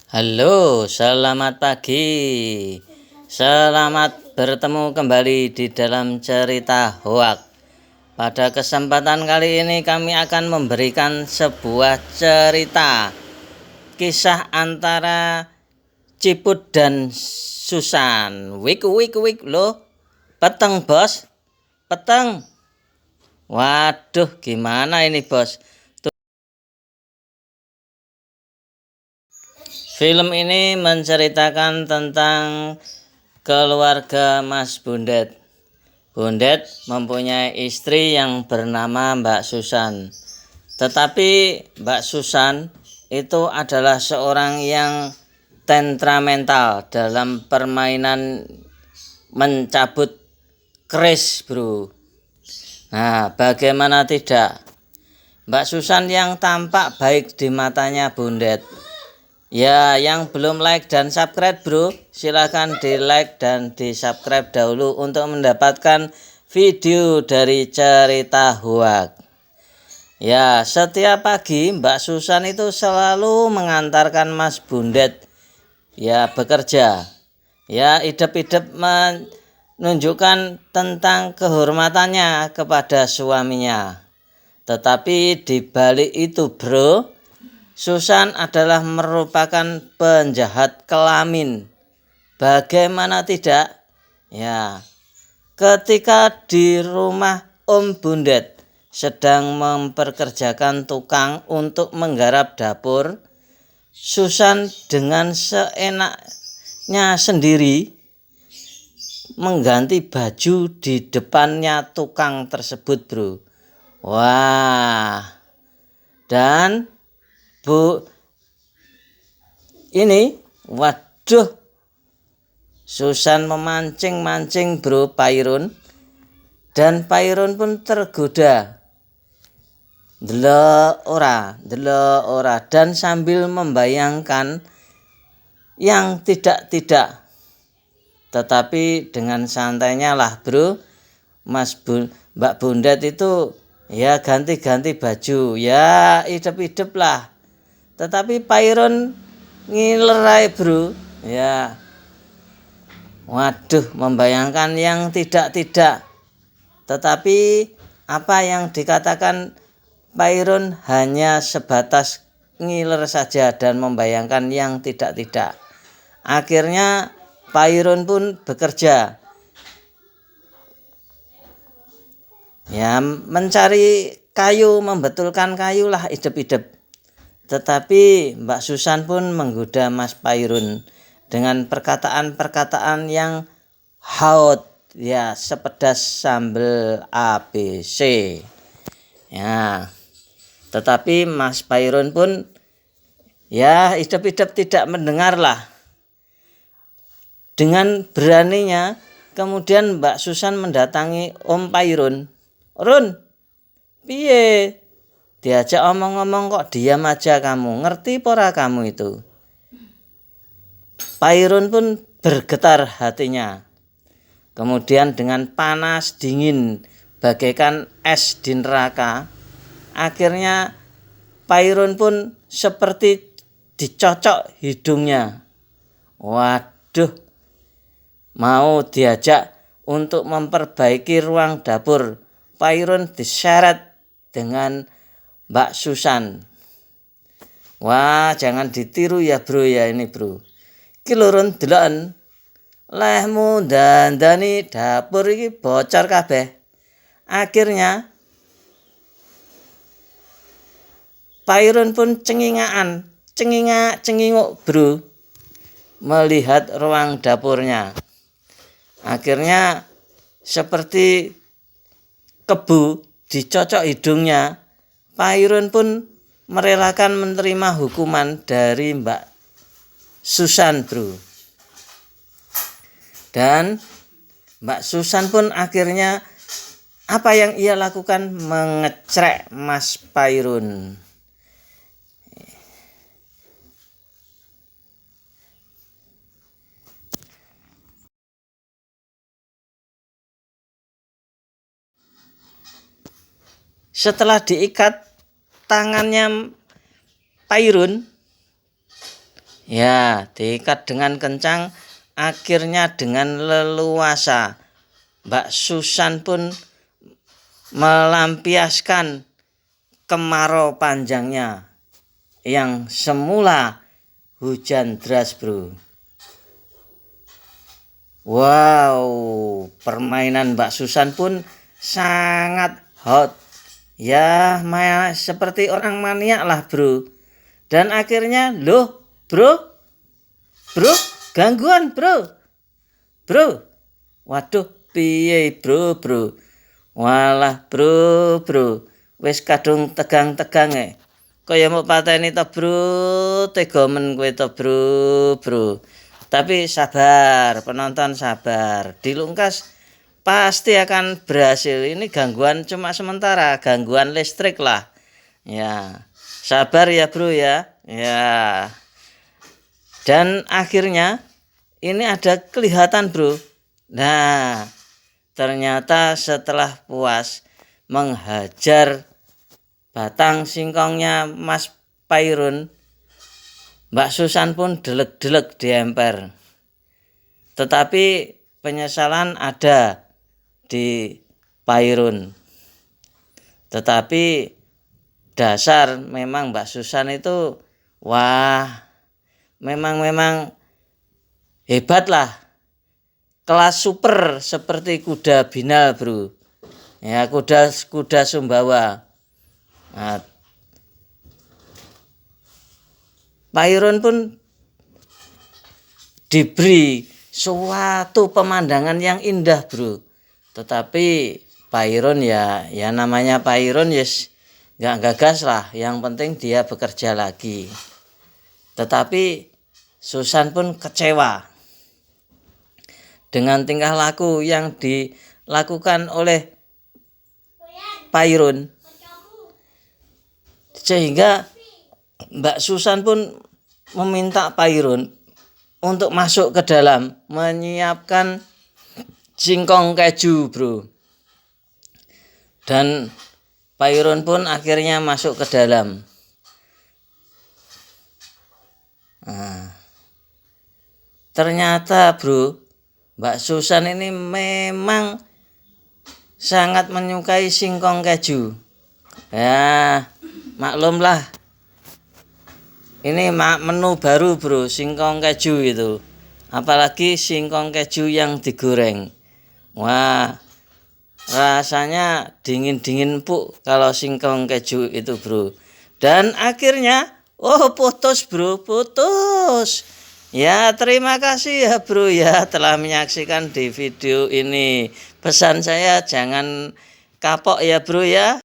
Halo, selamat pagi. Selamat bertemu kembali di dalam cerita hoak. Pada kesempatan kali ini kami akan memberikan sebuah cerita kisah antara Ciput dan Susan. Wik loh. Peteng, Bos. Peteng. Waduh, gimana ini, Bos? Film ini menceritakan tentang keluarga Mas Bundet. Bundet mempunyai istri yang bernama Mbak Susan. Tetapi Mbak Susan itu adalah seorang yang temperamental dalam permainan mencabut keris, bro. Nah, bagaimana tidak? Mbak Susan yang tampak baik di matanya Bundet. Ya, yang belum like dan subscribe, bro, silahkan di like dan di subscribe dahulu untuk mendapatkan video dari cerita hoak. Ya, setiap pagi Mbak Susan itu selalu mengantarkan Mas Bundet ya bekerja. Ya, idep-idep menunjukkan tentang kehormatannya kepada suaminya. Tetapi di balik itu, bro, Susan adalah merupakan penjahat kelamin. Bagaimana tidak? Ya, ketika di rumah Om Bundet sedang memperkerjakan tukang untuk menggarap dapur, Susan dengan seenaknya sendiri mengganti baju di depannya tukang tersebut, bro. Wah, dan ini, waduh, Susan memancing-mancing, bro, Pairun, dan Pairun pun tergoda. Delok ora, dan sambil membayangkan yang tidak-tidak. Tetapi dengan santainya lah, bro, Mbak Bundet itu ya ganti-ganti baju, ya idep-idep lah. Tetapi Pairun ngilerai, bro, ya. Waduh, membayangkan yang tidak-tidak. Tetapi apa yang dikatakan Pairun hanya sebatas ngiler saja dan membayangkan yang tidak-tidak. Akhirnya Pairun pun bekerja. Ya, mencari kayu, membetulkan kayu lah idep-idep. Tetapi Mbak Susan pun menggoda Mas Pairun dengan perkataan-perkataan yang haut, ya, sepedas sambal ABC. Ya, tetapi Mas Pairun pun ya idep-idep tidak mendengar lah. Dengan beraninya kemudian Mbak Susan mendatangi Om Pairun. Run, piye? Diajak omong-omong kok diam aja kamu, ngerti pora kamu itu? Pairun pun bergetar hatinya. Kemudian dengan panas dingin bagaikan es di neraka, akhirnya Pairun pun seperti dicocok hidungnya. Waduh, mau diajak untuk memperbaiki ruang dapur, Pairun diseret dengan Mbak Susan. Wah, jangan ditiru ya, bro, ya ini, bro. Ki lurun deloken. Lehmu dandani dapur iki bocor kabeh. Akhirnya Pairun pun cenginguk, bro, melihat ruang dapurnya. Akhirnya seperti kebu dicocok hidungnya, Pairun pun merelakan menerima hukuman dari Mbak Susan, bro. Dan Mbak Susan pun akhirnya apa yang ia lakukan? Mengecrek Mas Pairun. Setelah diikat tangannya Pairun, Ya, diikat dengan kencang, akhirnya dengan leluasa Mbak Susan pun melampiaskan kemarau panjangnya yang semula hujan deras, bro. Wow, permainan Mbak Susan pun sangat hot. Ya, seperti orang maniak lah, bro. Dan akhirnya, loh, bro, gangguan, bro. Waduh, piye, bro. Walah, bro. Wis kadung tegang-tegang kaya mau pateni to, bro. Tega men kowe to, bro. Tapi sabar, penonton sabar. Dilungkas pasti akan berhasil. Ini gangguan cuma sementara, gangguan listrik lah. Ya, sabar ya, bro ya. Ya. Dan akhirnya ini ada kelihatan, bro. Nah, ternyata setelah puas menghajar batang singkongnya Mas Pairun, Mbak Susan pun delek-delek di emper. Tetapi penyesalan ada di Pairun. Tetapi dasar memang Mbak Susan itu wah, memang hebat lah, kelas super seperti kuda binal, bro. Ya, kuda Sumbawa. Nah, Pairun pun diberi suatu pemandangan yang indah, bro. Tetapi Pairun ya namanya Pairun, yes, nggak gagas lah. Yang penting dia bekerja lagi. Tetapi Susan pun kecewa dengan tingkah laku yang dilakukan oleh Pairun, sehingga Mbak Susan pun meminta Pairun untuk masuk ke dalam menyiapkan singkong keju, bro. Dan Pairun pun akhirnya masuk ke dalam. Nah, ternyata, bro, Mbak Susan ini memang sangat menyukai singkong keju. Ya, maklumlah. Ini menu baru, bro, singkong keju itu. Apalagi singkong keju yang digoreng. Wah, rasanya dingin-dingin empuk kalau singkong keju itu, bro. Dan akhirnya putus, bro, putus. Ya, terima kasih ya, bro ya, telah menyaksikan di video ini. Pesan saya jangan kapok ya, bro ya.